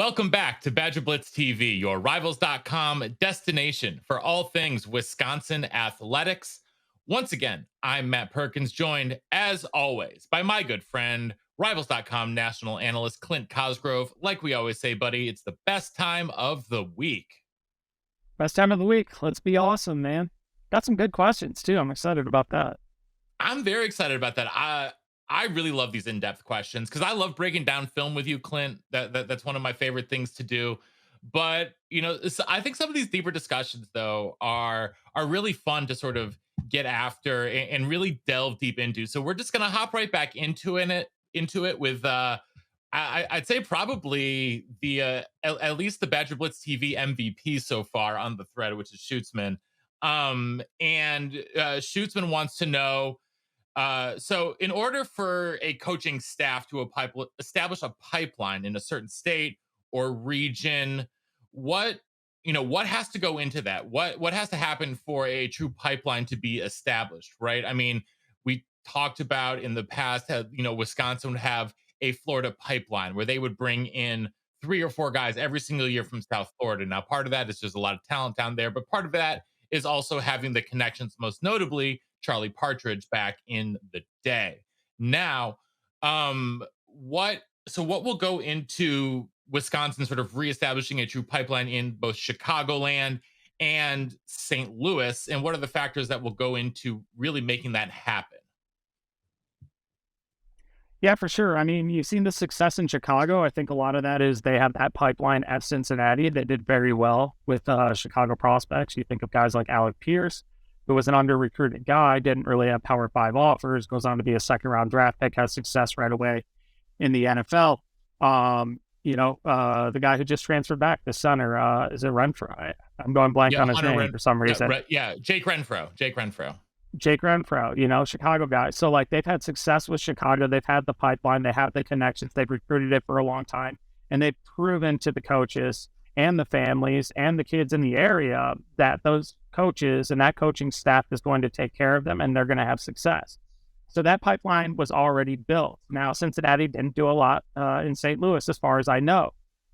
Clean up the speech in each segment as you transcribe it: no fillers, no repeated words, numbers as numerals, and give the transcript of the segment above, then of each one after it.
Welcome back to BadgerBlitz TV, your rivals.com destination for all things Wisconsin athletics. Once again, I'm Matt Perkins, joined as always by my good friend, rivals.com national analyst Clint Cosgrove. Like we always say, buddy, it's the best time of the week. Best time of the week. Let's be awesome, man. Got some good questions too. I'm excited about that. I'm very excited about that. I really love these in-depth questions because I love breaking down film with you, Clint. That's one of my favorite things to do. But I think some of these deeper discussions, though, are really fun to sort of get after and really delve deep into. So we're just gonna hop right back into it with I'd say probably the at least the Badger Blitz TV MVP so far on the thread, which is Shootsman. And Shootsman wants to know. So in order for a coaching staff to establish a pipeline in a certain state or region, what has to go into that? What has to happen for a true pipeline to be established, right? I mean, we talked about in the past how, Wisconsin would have a Florida pipeline where they would bring in 3 or 4 guys every single year from South Florida. Now, part of that is just a lot of talent down there, but part of that is also having the connections, most notably Charlie Partridge back in the day. Now, what will go into Wisconsin sort of reestablishing a true pipeline in both Chicagoland and St. Louis, and what are the factors that will go into really making that happen? Yeah, for sure. I mean, you've seen the success in Chicago. I think a lot of that is they have that pipeline at Cincinnati that did very well with Chicago prospects. You think of guys like Alec Pierce, who was an under-recruited guy, didn't really have Power 5 offers, goes on to be a second-round draft pick, has success right away in the NFL. The guy who just transferred back, the center, is it Renfro? I'm going blank on his name for some reason. Jake Renfro. Jake Renfro, Chicago guy. So, they've had success with Chicago. They've had the pipeline. They have the connections. They've recruited it for a long time. And they've proven to the coaches and the families and the kids in the area that those coaches and that coaching staff is going to take care of them and they're going to have success. So that pipeline was already built. Now, Cincinnati didn't do a lot in St. Louis, as far as I know.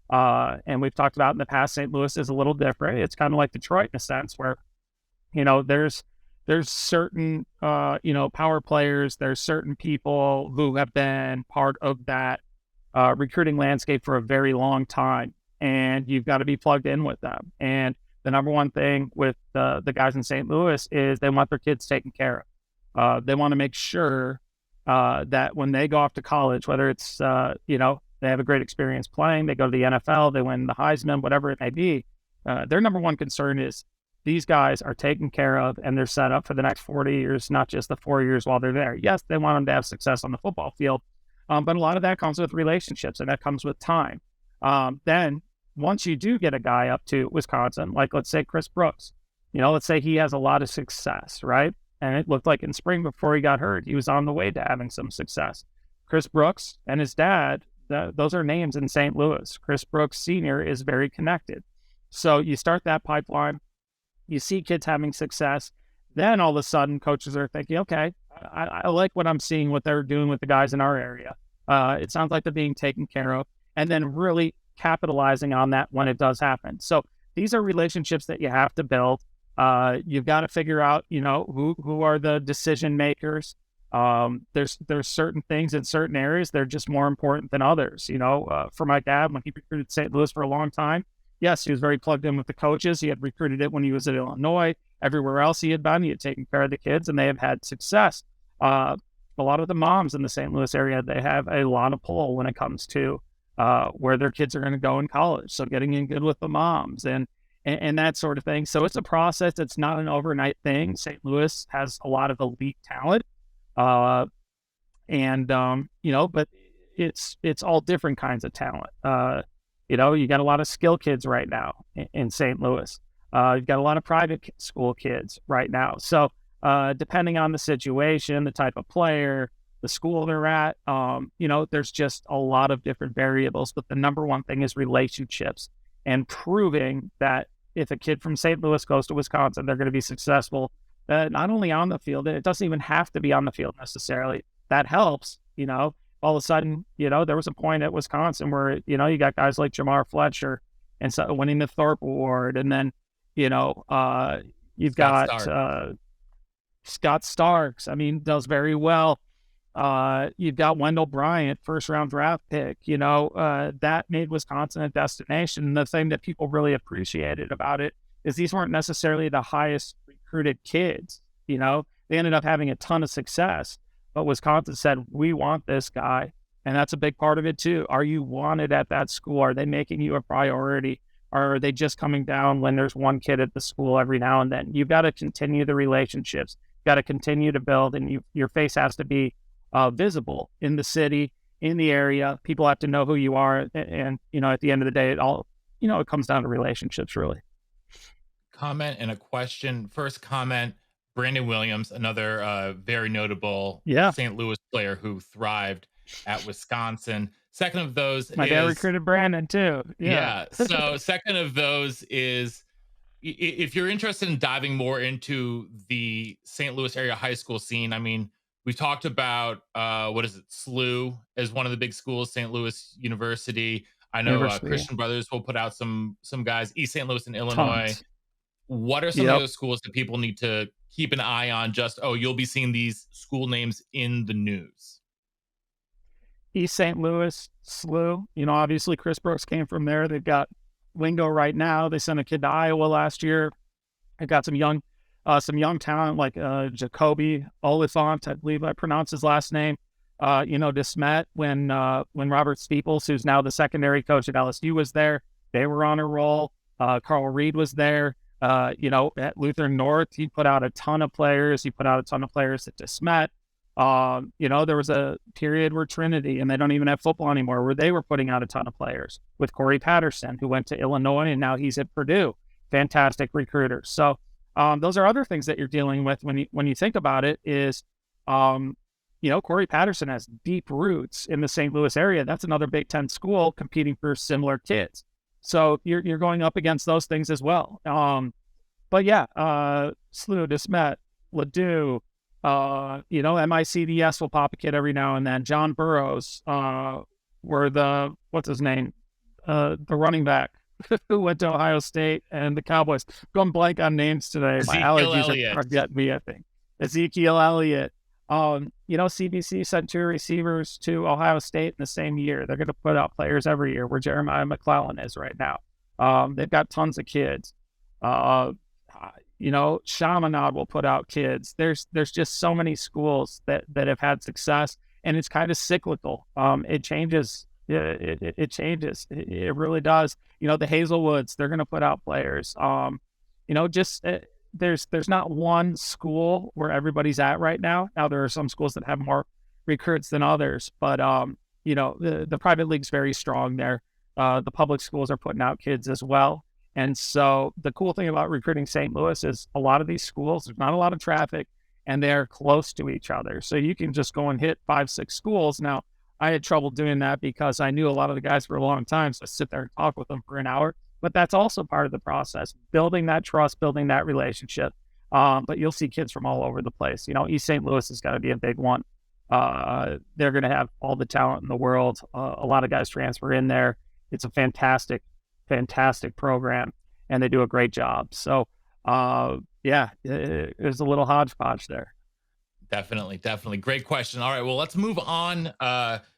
And we've talked about in the past, St. Louis is a little different. It's kind of like Detroit in a sense where, there's certain, power players, there's certain people who have been part of that recruiting landscape for a very long time. And you've got to be plugged in with them. And the number one thing with the guys in St. Louis is they want their kids taken care of. They want to make sure that when they go off to college, whether it's, they have a great experience playing, they go to the NFL, they win the Heisman, whatever it may be, their number one concern is these guys are taken care of and they're set up for the next 40 years, not just the 4 years while they're there. Yes, they want them to have success on the football field, but a lot of that comes with relationships and that comes with time. Then once you do get a guy up to Wisconsin, like let's say Chris Brooks, let's say he has a lot of success, right? And it looked like in spring before he got hurt, he was on the way to having some success. Chris Brooks and his dad, those are names in St. Louis. Chris Brooks Sr. is very connected. So you start that pipeline, you see kids having success, then all of a sudden coaches are thinking, okay, I like what I'm seeing, what they're doing with the guys in our area. It sounds like they're being taken care of, and then really capitalizing on that when it does happen. So these are relationships that you have to build. You've got to figure out, who are the decision makers. There's certain things in certain areas, they're just more important than others. For my dad, when he recruited St. Louis for a long time, yes, he was very plugged in with the coaches. He had recruited it when he was at Illinois. Everywhere else he had been, he had taken care of the kids, and they have had success. A lot of the moms in the St. Louis area, they have a lot of pull when it comes to where their kids are going to go in college. So getting in good with the moms and that sort of thing. So it's a process. It's not an overnight thing. St. Louis has a lot of elite talent. But it's all different kinds of talent. You got a lot of skill kids right now in St. Louis. You've got a lot of private school kids right now. So depending on the situation, the type of player, the school they're at, there's just a lot of different variables. But the number one thing is relationships and proving that if a kid from St. Louis goes to Wisconsin, they're going to be successful, not only on the field, and it doesn't even have to be on the field necessarily. That helps, all of a sudden, there was a point at Wisconsin where, you got guys like Jamar Fletcher and so winning the Thorpe Award. And then, you know, you've Scott got Stark. Scott Starks. I mean, does very well. You've got Wendell Bryant, first round draft pick, that made Wisconsin a destination. And the thing that people really appreciated about it is these weren't necessarily the highest recruited kids. They ended up having a ton of success, but Wisconsin said, we want this guy. And that's a big part of it too. Are you wanted at that school? Are they making you a priority? Or are they just coming down when there's one kid at the school every now and then? You've got to continue the relationships, got to continue to build, and your face has to be visible in the city, in the area. People have to know who you are. And, at the end of the day, it comes down to relationships, really. Comment and a question. First comment, Brandon Williams, another very notable Yeah. St. Louis player who thrived at Wisconsin. Second of those My dad is, recruited Brandon too. Yeah. yeah. So second of those is, if you're interested in diving more into the St. Louis area high school scene, I mean, we talked about what is it, SLU as one of the big schools, St. Louis University. I know University. Christian Brothers will put out some guys, East St. Louis in Illinois. Tons. What are some of the Yep. other schools that people need to keep an eye on? Just, oh, you'll be seeing these school names in the news. East St. Louis, SLU. Obviously Chris Brooks came from there. They've got Wingo right now. They sent a kid to Iowa last year. They got some young talent like Jacoby Oliphant, I believe I pronounced his last name. Desmet, when Robert Steeples, who's now the secondary coach at LSU, was there, they were on a roll. Carl Reed was there. At Lutheran North, he put out a ton of players. He put out a ton of players at Desmet. There was a period where Trinity, and they don't even have football anymore, where they were putting out a ton of players with Corey Patterson, who went to Illinois, and now he's at Purdue. Fantastic recruiter. So those are other things that you're dealing with when you think about it is, Corey Patterson has deep roots in the St. Louis area. That's another Big Ten school competing for similar kids. So you're going up against those things as well. But yeah, SLU, Desmet, Ladue, MICDS will pop a kid every now and then. John Burrows, what's his name? The running back who went to Ohio State and the Cowboys. Going blank on names today. My allergies are getting me, I think. Ezekiel Elliott. CBC sent 2 receivers to Ohio State in the same year. They're going to put out players every year, where Jeremiah McClellan is right now. They've got tons of kids. Chaminade will put out kids. There's just so many schools that have had success, and it's kind of cyclical. It changes. It changes. It really does. The Hazelwoods, they're going to put out players. There's not one school where everybody's at right now. Now there are some schools that have more recruits than others, but the private league's very strong there. The public schools are putting out kids as well. And so the cool thing about recruiting St. Louis is a lot of these schools, there's not a lot of traffic, and they're close to each other. So you can just go and hit 5-6 schools. Now, I had trouble doing that because I knew a lot of the guys for a long time. So I sit there and talk with them for an hour. But that's also part of the process, building that trust, building that relationship. But you'll see kids from all over the place. East St. Louis is going to be a big one. They're going to have all the talent in the world. A lot of guys transfer in there. It's a fantastic program, and they do a great job. So, there's a little hodgepodge there. Definitely. Great question. All right, well, let's move on.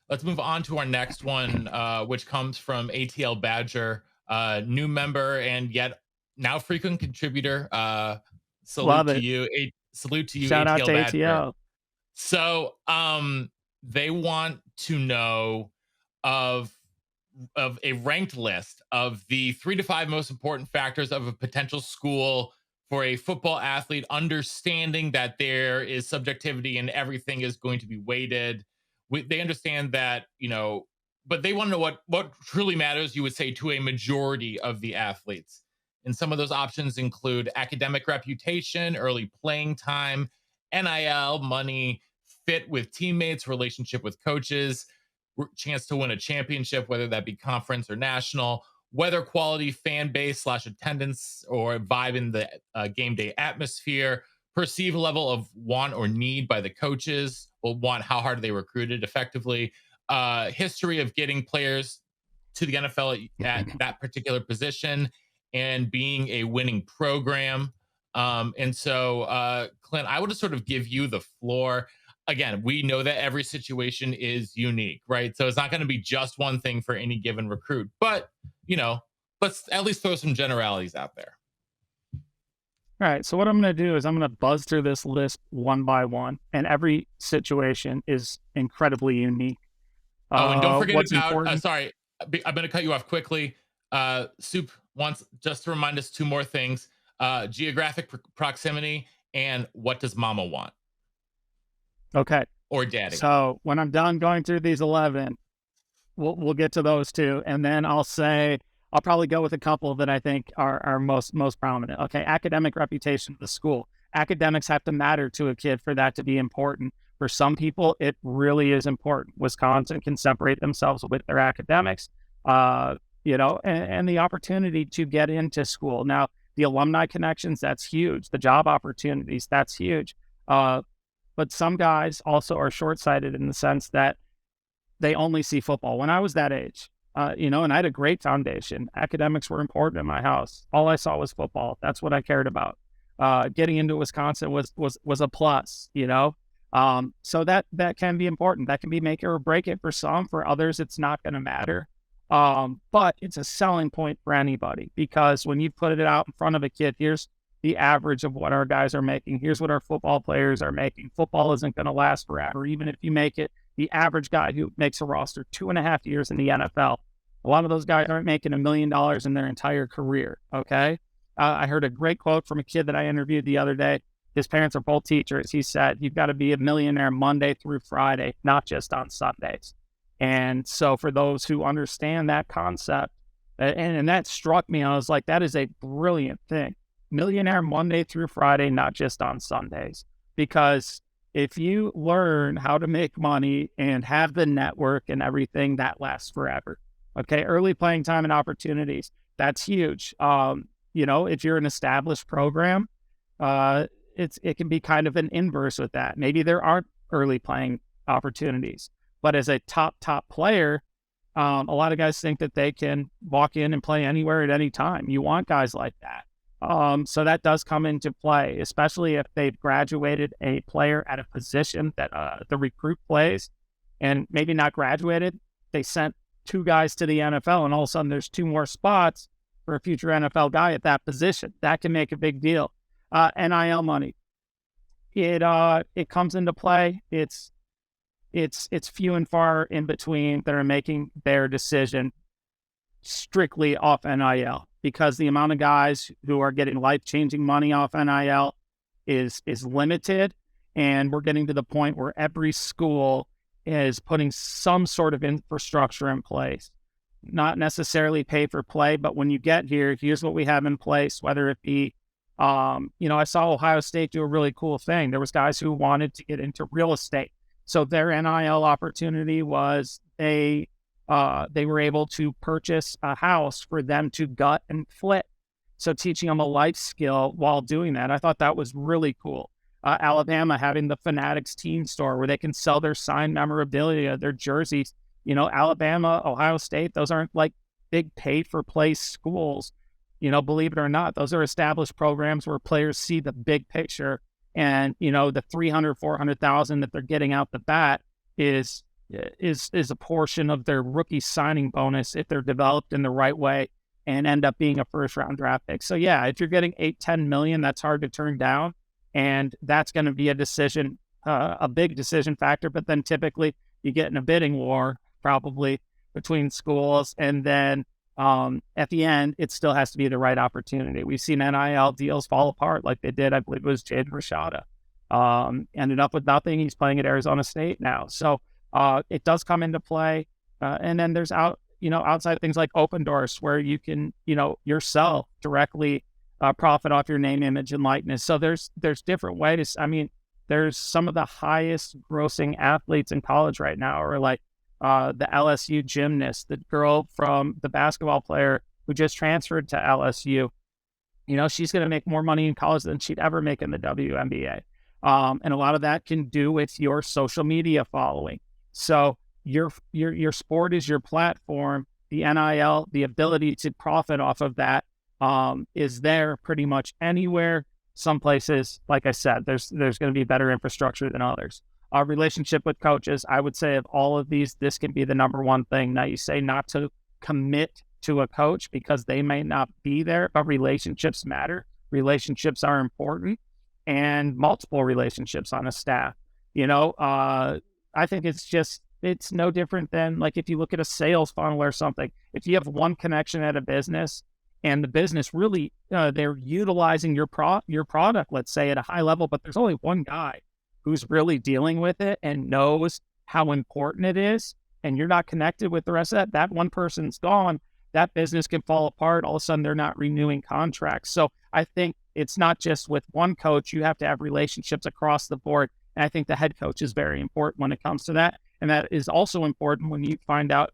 Let's move on to our next one, which comes from ATL Badger, new member and yet now frequent contributor. Salute to you. Salute to you, Shout ATL out to Badger. ATL. So, they want to know of a ranked list of the 3 to 5 most important factors of a potential school for a football athlete, understanding that there is subjectivity and everything is going to be weighted. They understand that, but they want to know what truly matters, you would say, to a majority of the athletes. And some of those options include academic reputation, early playing time, NIL, money, fit with teammates, relationship with coaches, chance to win a championship, whether that be conference or national, weather quality, fan base / attendance, or vibe in the game day atmosphere, perceived level of want or need by the coaches, or want, how hard they recruited effectively, history of getting players to the NFL at that particular position and being a winning program. And so, Clint, I would just sort of give you the floor. Again, we know that every situation is unique, right? So it's not going to be just one thing for any given recruit, but you know, let's at least throw some generalities out there. All right. So what I'm going to do is I'm going to buzz through this list one by one, and every situation is incredibly unique. Oh, and don't forget What's about, important? sorry, I'm going to cut you off quickly. Soup wants just to remind us two more things: geographic proximity and what does mama want Okay. or daddy. So when I'm done going through these 11, we'll get to those two, and then I'll probably go with a couple that I think are most prominent. Okay, academic reputation of the school. Academics have to matter to a kid for that to be important. For some people, it really is important. Wisconsin can separate themselves with their academics, and the opportunity to get into school. Now, the alumni connections, that's huge. The job opportunities, that's huge. But some guys also are short-sighted in the sense that they only see football. When I was that age, and I had a great foundation. Academics were important in my house. All I saw was football. That's what I cared about. Getting into Wisconsin was a plus, So that can be important. That can be make it or break it for some. For others, it's not going to matter. But it's a selling point for anybody, because when you put it out in front of a kid, here's the average of what our guys are making. Here's what our football players are making. Football isn't going to last forever. Even if you make it, the average guy who makes a roster 2.5 years in the NFL, a lot of those guys aren't making $1 million in their entire career. Okay. I heard a great quote from a kid that I interviewed the other day. His parents are both teachers. He said, "You've got to be a millionaire Monday through Friday, not just on Sundays." And so for those who understand that concept, and that struck me, I was like, that is a brilliant thing. Millionaire Monday through Friday, not just on Sundays. Because if you learn how to make money and have the network and everything, that lasts forever. Okay. Early playing time and opportunities, that's huge. If you're an established program, it can be kind of an inverse with that. Maybe there aren't early playing opportunities, but as a top player, a lot of guys think that they can walk in and play anywhere at any time. You want guys like that. So that does come into play, especially if they've graduated a player at a position that the recruit plays, and maybe not graduated. They sent 2 guys to the NFL, and all of a sudden there's 2 more spots for a future NFL guy at that position. That can make a big deal. NIL money, it comes into play. It's few and far in between that are making their decision strictly off NIL, because the amount of guys who are getting life-changing money off NIL is limited, and we're getting to the point where every school is putting some sort of infrastructure in place. Not necessarily pay for play, but when you get here, here's what we have in place, whether it be, I saw Ohio State do a really cool thing. There was guys who wanted to get into real estate. So their NIL opportunity was they were able to purchase a house for them to gut and flip. So teaching them a life skill while doing that. I thought that was really cool. Alabama having the Fanatics team store where they can sell their signed memorabilia, their jerseys. Alabama, Ohio State, those aren't like big pay for play schools. Believe it or not, those are established programs where players see the big picture, and, the 300, 400,000 that they're getting out the bat is a portion of their rookie signing bonus if they're developed in the right way and end up being a first round draft pick. So yeah, if you're getting 8-10 million, that's hard to turn down. And that's going to be a decision, a big decision factor. But then typically you get in a bidding war, probably between schools. And then at the end, it still has to be the right opportunity. We've seen NIL deals fall apart like they did. I believe it was Jaden Rashada. Ended up with nothing. He's playing at Arizona State now. So it does come into play. And then there's outside things like open doors where you can, yourself directly profit off your name, image, and likeness. So there's different ways. I mean, there's some of the highest grossing athletes in college right now are like the LSU gymnast, the girl from the basketball player who just transferred to LSU. She's going to make more money in college than she'd ever make in the WNBA. And a lot of that can do with your social media following. So your sport is your platform. The NIL, the ability to profit off of that, is there pretty much anywhere. Some places, like I said, there's going to be better infrastructure than others. Our relationship with coaches, I would say of all of these, this can be the number one thing. Now, you say not to commit to a coach because they may not be there, but relationships matter. Relationships are important, and multiple relationships on a staff. I think it's no different than like if you look at a sales funnel or something. If you have one connection at a business and the business really, they're utilizing your product, let's say at a high level, but there's only one guy who's really dealing with it and knows how important it is, and you're not connected with the rest of that one person's gone, that business can fall apart. All of a sudden, they're not renewing contracts. So I think it's not just with one coach. You have to have relationships across the board. And I think the head coach is very important when it comes to that. And that is also important when you find out,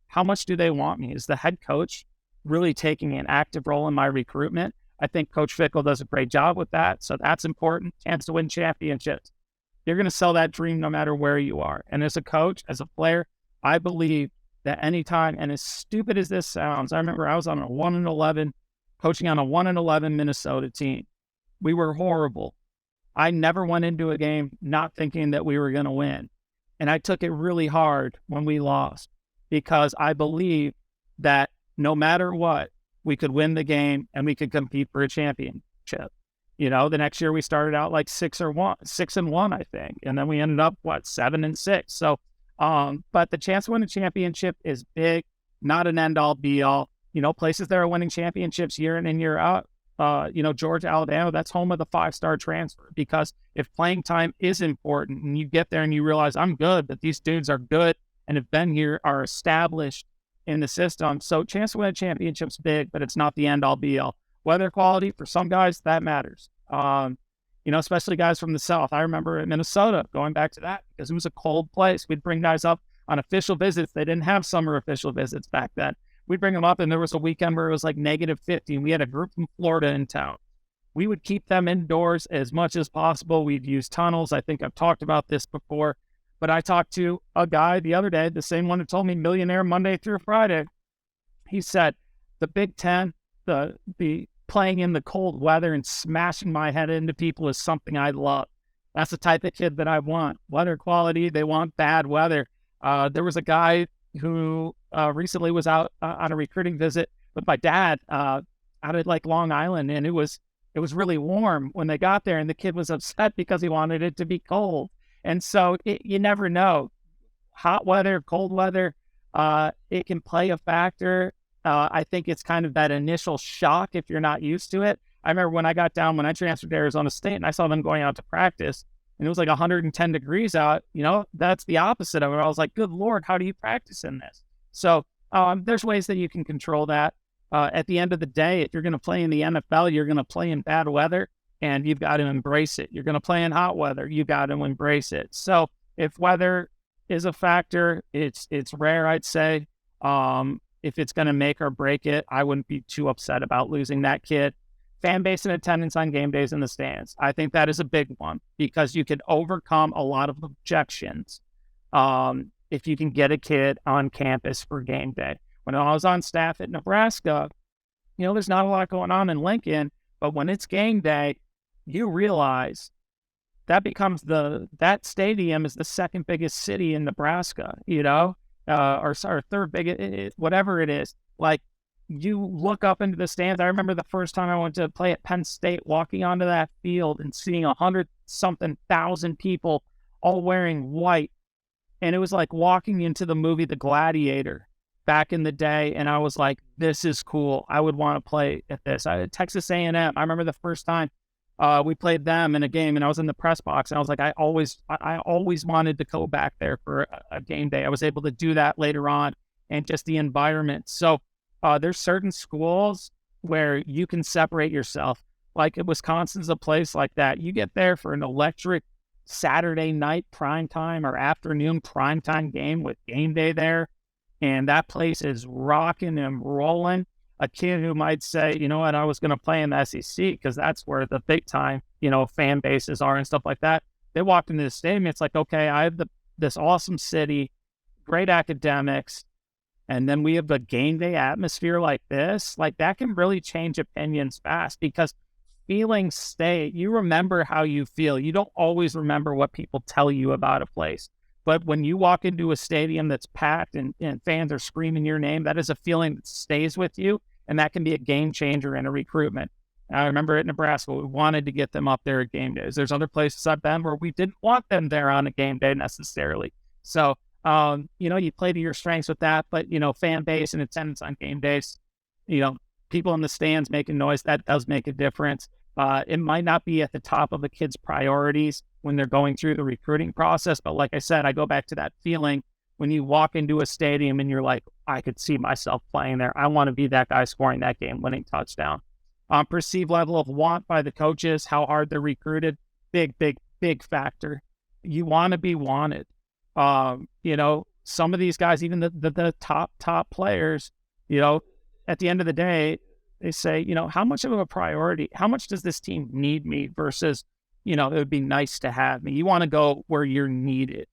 how much do they want me? Is the head coach really taking an active role in my recruitment? I think Coach Fickle does a great job with that. So that's important. Chance to win championships. You're going to sell that dream no matter where you are. And as a coach, as a player, I believe that anytime, and as stupid as this sounds, I remember I was on a 1-11, coaching on a 1-11 Minnesota team. We were horrible. I never went into a game not thinking that we were going to win. And I took it really hard when we lost because I believe that no matter what, we could win the game and we could compete for a championship. The next year we started out like 6-1, I think. And then we ended up, 7-6. So, but the chance to win a championship is big, not an end all be all. Places that are winning championships year in and year out, Georgia, Alabama, that's home of the 5-star transfer. Because if playing time is important and you get there and you realize I'm good, but these dudes are good and have been here, are established in the system. So chance to win a championship's big, but it's not the end all be all. Weather quality for some guys, that matters. Especially guys from the South. I remember in Minnesota, going back to that, because it was a cold place. We'd bring guys up on official visits. They didn't have summer official visits back then. We'd bring them up, and there was a weekend where it was like -50, and we had a group from Florida in town. We would keep them indoors as much as possible. We'd use tunnels. I think I've talked about this before, but I talked to a guy the other day, the same one who told me millionaire Monday through Friday. He said, the Big Ten, the playing in the cold weather and smashing my head into people is something I love. That's the type of kid that I want. Weather quality, they want bad weather. There was a guy who recently was out on a recruiting visit with my dad out at like Long Island, and it was really warm when they got there, and the kid was upset because he wanted it to be cold. And so you never know. Hot weather, cold weather, it can play a factor. I think it's kind of that initial shock if you're not used to it. I remember when I transferred to Arizona State and I saw them going out to practice and it was like 110 degrees out, that's the opposite of it. I was like, good Lord, how do you practice in this? So there's ways that you can control that. At the end of the day, if you're going to play in the NFL, you're going to play in bad weather and you've got to embrace it. You're going to play in hot weather. You got to embrace it. So if weather is a factor, it's rare, I'd say. If it's going to make or break it, I wouldn't be too upset about losing that kid. Fan base and attendance on game days in the stands. I think that is a big one because you can overcome a lot of objections if you can get a kid on campus for game day. When I was on staff at Nebraska, there's not a lot going on in Lincoln, but when it's game day, you realize that that stadium is the second biggest city in Nebraska, or third biggest, whatever it is. Like, you look up into the stands. I remember the first time I went to play at Penn State, walking onto that field and seeing 100-something thousand people all wearing white. And it was like walking into the movie The Gladiator back in the day. And I was like, this is cool. I would want to play at this. Texas A&M. I remember the first time we played them in a game and I was in the press box and I was like, I always wanted to go back there for a game day. I was able to do that later on and just the environment. So there's certain schools where you can separate yourself. Like Wisconsin's a place like that. You get there for an electric Saturday night primetime or afternoon primetime game with game day there. And that place is rocking and rolling. A kid who might say, you know what, I was going to play in the SEC because that's where the big time, fan bases are and stuff like that. They walked into the stadium. It's like, okay, I have this awesome city great academics, and then we have a game day atmosphere like this, like that can really change opinions fast because feelings stay. You remember how you feel. You don't always remember what people tell you about a place. But when you walk into a stadium that's packed and fans are screaming your name, that is a feeling that stays with you. And that can be a game changer in a recruitment. I remember at Nebraska, we wanted to get them up there at game days. There's other places I've been where we didn't want them there on a game day necessarily. So, you play to your strengths with that, but, fan base and attendance on game days, you know, people in the stands making noise, that does make a difference. It might not be at the top of a kid's priorities when they're going through the recruiting process. But like I said, I go back to that feeling when you walk into a stadium and you're like, I could see myself playing there. I want to be that guy scoring that game-winning touchdown. Perceived level of want by the coaches, how hard they're recruited, big, big, big factor. You want to be wanted. Some of these guys, even the top players, at the end of the day, they say, how much of a priority, how much does this team need me versus, it would be nice to have me. You want to go where you're needed.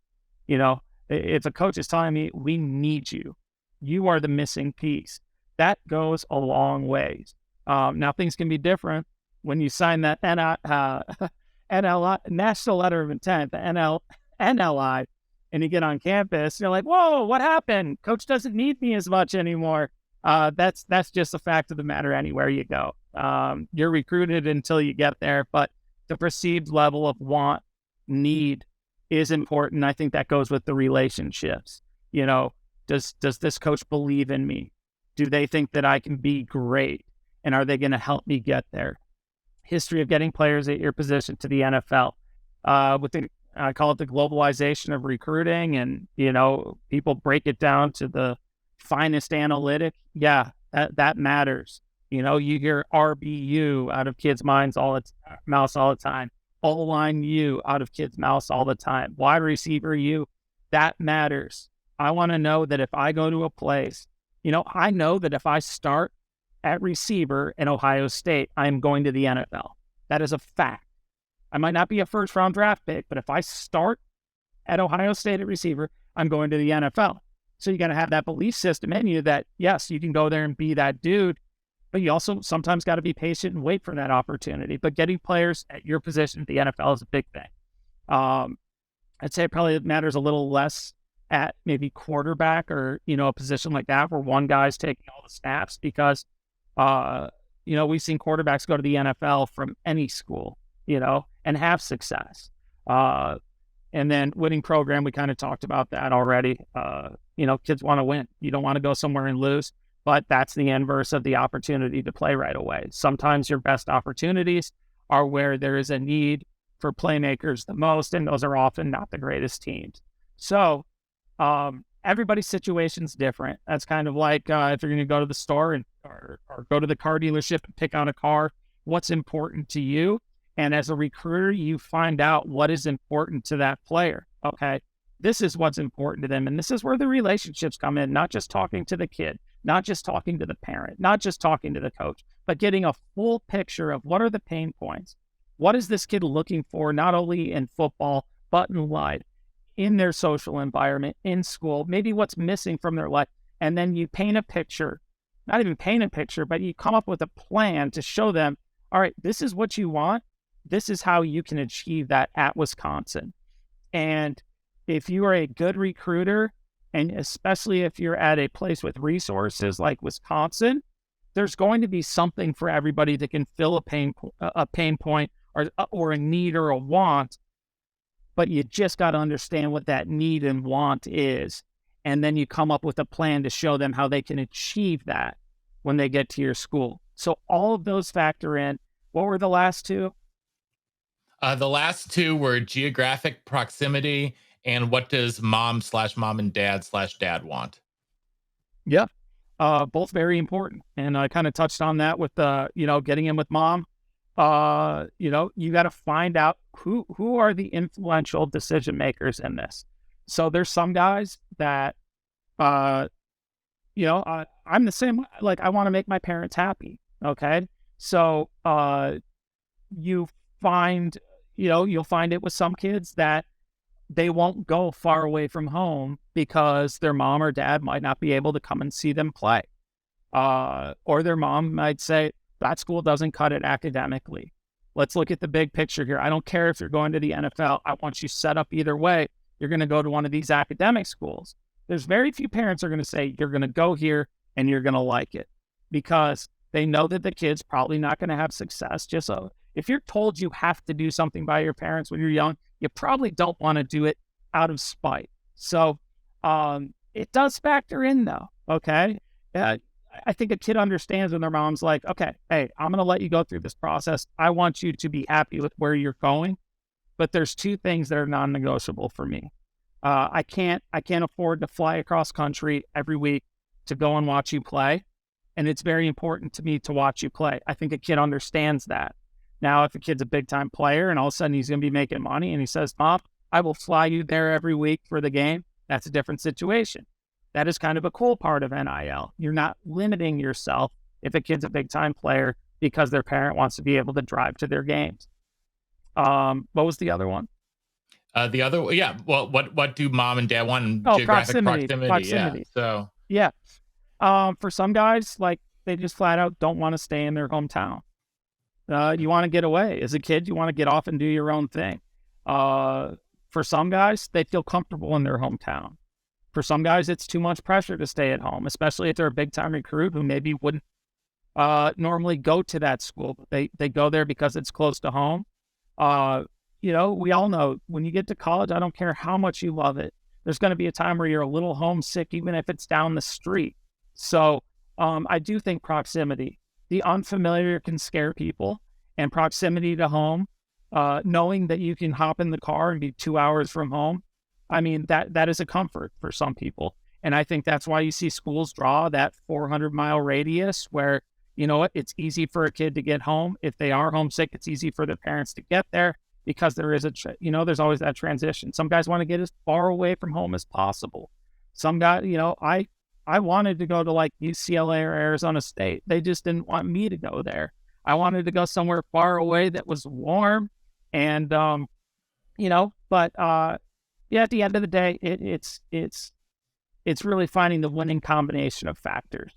If a coach is telling me, we need you, you are the missing piece, that goes a long ways. Now things can be different when you sign that NL National Letter of Intent, the NLI, and you get on campus, you're like, whoa, what happened? Coach doesn't need me as much anymore. That's just a fact of the matter anywhere you go. You're recruited until you get there, but the perceived level of want, need is important. I think that goes with the relationships. Does this coach believe in me? Do they think that I can be great? And are they going to help me get there? History of getting players at your position to the NFL. I call it the globalization of recruiting, and people break it down to the finest analytic. Yeah, that matters. You hear RBU out of kids' mouths all the time. O-line U out of kids' mouths all the time. Wide receiver U, that matters. I want to know that if I go to a place, I know that if I start at receiver in Ohio State, I'm going to the NFL. That is a fact. I might not be a first-round draft pick, but if I start at Ohio State at receiver, I'm going to the NFL. So you got to have that belief system in you that, yes, you can go there and be that dude, but you also sometimes got to be patient and wait for that opportunity. But getting players at your position at the NFL is a big thing. I'd say it probably matters a little less at maybe quarterback or, a position like that where one guy's taking all the snaps because, we've seen quarterbacks go to the NFL from any school, and have success. And then winning program, we kind of talked about that already. Kids want to win. You don't want to go somewhere and lose, but that's the inverse of the opportunity to play right away. Sometimes your best opportunities are where there is a need for playmakers the most, and those are often not the greatest teams. So everybody's situation's different. That's kind of like if you're going to go to the store or go to the car dealership and pick out a car, what's important to you? And as a recruiter, you find out what is important to that player. Okay, this is what's important to them. And this is where the relationships come in, not just talking to the kid, not just talking to the parent, not just talking to the coach, but getting a full picture of what are the pain points. What is this kid looking for, not only in football, but in life, in their social environment, in school, maybe what's missing from their life. And then you paint a picture, not even paint a picture, but you come up with a plan to show them, all right, this is what you want. This is how you can achieve that at Wisconsin. And if you are a good recruiter, and especially if you're at a place with resources like Wisconsin, there's going to be something for everybody that can fill a pain point or a need or a want. But you just got to understand what that need and want is. And then you come up with a plan to show them how they can achieve that when they get to your school. So all of those factor in. What were the last two? The last two were geographic proximity and what does mom and dad want. Yeah. Both very important. And I kind of touched on that with getting in with mom. You got to find out who are the influential decision makers in this. So there's some guys that, I'm the same. Like I want to make my parents happy. Okay. So, you'll find it with some kids that they won't go far away from home because their mom or dad might not be able to come and see them play. Or their mom might say, that school doesn't cut it academically. Let's look at the big picture here. I don't care if you're going to the NFL. I want you set up either way. You're going to go to one of these academic schools. There's very few parents are going to say, you're going to go here and you're going to like it, because they know that the kid's probably not going to have success. Just so if you're told you have to do something by your parents when you're young, you probably don't want to do it out of spite. So it does factor in though. Okay. I think a kid understands when their mom's like, okay, hey, I'm going to let you go through this process. I want you to be happy with where you're going. But there's two things that are non-negotiable for me. I can't afford to fly across country every week to go and watch you play. And it's very important to me to watch you play. I think a kid understands that. Now, if a kid's a big time player and all of a sudden he's going to be making money and he says, Mom, I will fly you there every week for the game, that's a different situation. That is kind of a cool part of NIL. You're not limiting yourself if a kid's a big time player because their parent wants to be able to drive to their games. What was the other one? The other, yeah. Well, what do mom and dad want? Oh, Geographic proximity. Yeah. So Yeah. For some guys, like they just flat out don't want to stay in their hometown. You want to get away. As a kid, you want to get off and do your own thing. For some guys, they feel comfortable in their hometown. For some guys, it's too much pressure to stay at home, especially if they're a big-time recruit who maybe wouldn't normally go to that school. They go there because it's close to home. We all know when you get to college, I don't care how much you love it, there's going to be a time where you're a little homesick, even if it's down the street. So I do think proximity, the unfamiliar can scare people, and proximity to home, knowing that you can hop in the car and be 2 hours from home. I mean, that is a comfort for some people. And I think that's why you see schools draw that 400-mile radius where, you know what, it's easy for a kid to get home. If they are homesick, it's easy for the parents to get there because there is there's always that transition. Some guys want to get as far away from home as possible. Some guys, I wanted to go to like UCLA or Arizona State. They just didn't want me to go there. I wanted to go somewhere far away that was warm and, yeah, at the end of the day, it's really finding the winning combination of factors.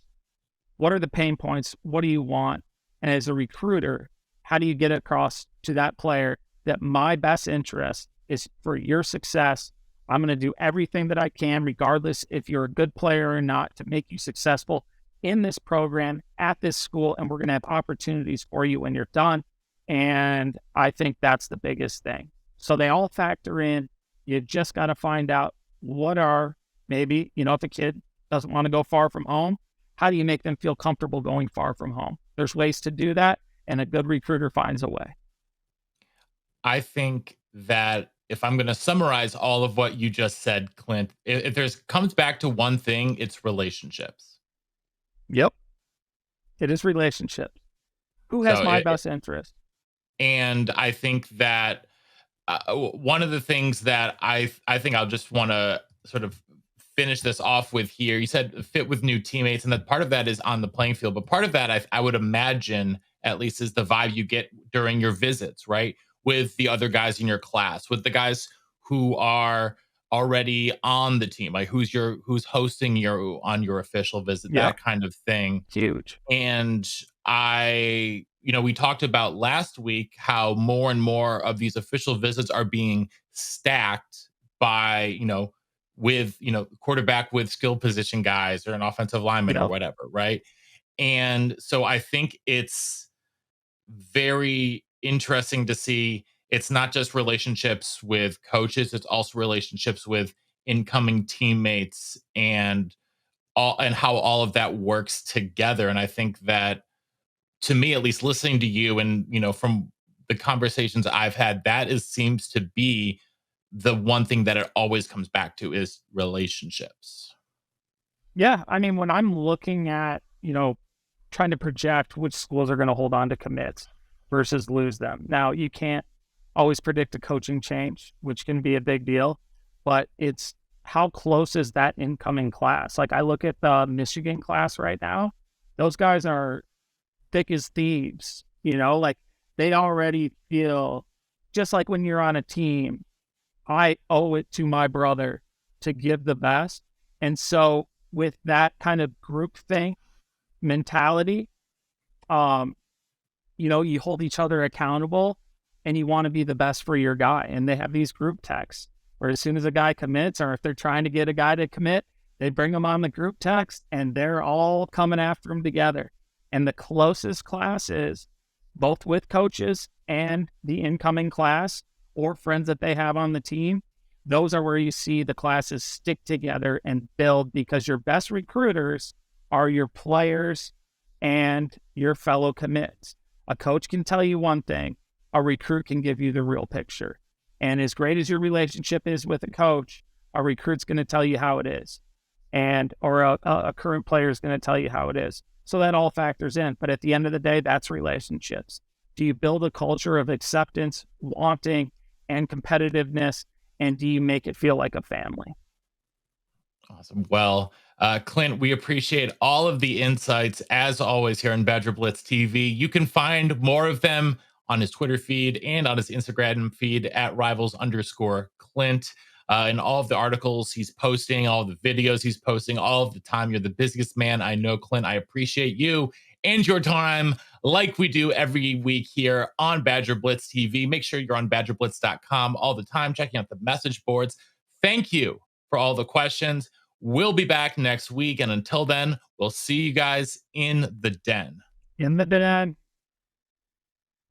What are the pain points? What do you want? And as a recruiter, how do you get across to that player that my best interest is for your success? I'm going to do everything that I can, regardless if you're a good player or not, to make you successful in this program at this school. And we're going to have opportunities for you when you're done. And I think that's the biggest thing. So they all factor in. You just got to find out what are maybe, if a kid doesn't want to go far from home, how do you make them feel comfortable going far from home? There's ways to do that, and a good recruiter finds a way. I think that if I'm going to summarize all of what you just said, Clint, if there's comes back to one thing, it's relationships. Yep. It is relationships. Who has my best interest? And I think that one of the things that I think I'll just want to sort of finish this off with here, you said fit with new teammates, and that part of that is on the playing field, but part of that I would imagine at least is the vibe you get during your visits, right? With the other guys in your class, with the guys who are already on the team, like who's hosting you on your official visit, that kind of thing. Huge. And we talked about last week how more and more of these official visits are being stacked by, with, quarterback with skill position guys or an offensive lineman or whatever. Right. And so I think it's very interesting to see it's not just relationships with coaches, it's also relationships with incoming teammates and how all of that works together. And I think that, to me, at least listening to you and, from the conversations I've had, seems to be the one thing that it always comes back to is relationships. Yeah. I mean, when I'm looking at, trying to project which schools are going to hold on to commits versus lose them. Now, you can't always predict a coaching change, which can be a big deal, but it's how close is that incoming class? Like I look at the Michigan class right now, those guys are thick as thieves, like they already feel just like when you're on a team, I owe it to my brother to give the best. And so with that kind of group thing mentality, um, you hold each other accountable and you want to be the best for your guy. And they have these group texts where as soon as a guy commits, or if they're trying to get a guy to commit, they bring them on the group text and they're all coming after him together. And the closest classes, both with coaches and the incoming class or friends that they have on the team, those are where you see the classes stick together and build, because your best recruiters are your players and your fellow commits. A coach can tell you one thing, a recruit can give you the real picture. And as great as your relationship is with a coach, a recruit's going to tell you how it is. Or a current player is going to tell you how it is. So that all factors in. But at the end of the day, that's relationships. Do you build a culture of acceptance, wanting, and competitiveness? And do you make it feel like a family? Awesome. Well, Clint, we appreciate all of the insights as always here on Badger Blitz TV. You can find more of them on his Twitter feed and on his Instagram feed at rivals_Clint. And all of the articles he's posting, all of the videos he's posting, all of the time. You're the busiest man I know, Clint. I appreciate you and your time like we do every week here on Badger Blitz TV. Make sure you're on badgerblitz.com all the time, checking out the message boards. Thank you for all the questions. We'll be back next week. And until then, we'll see you guys in the den. In the den.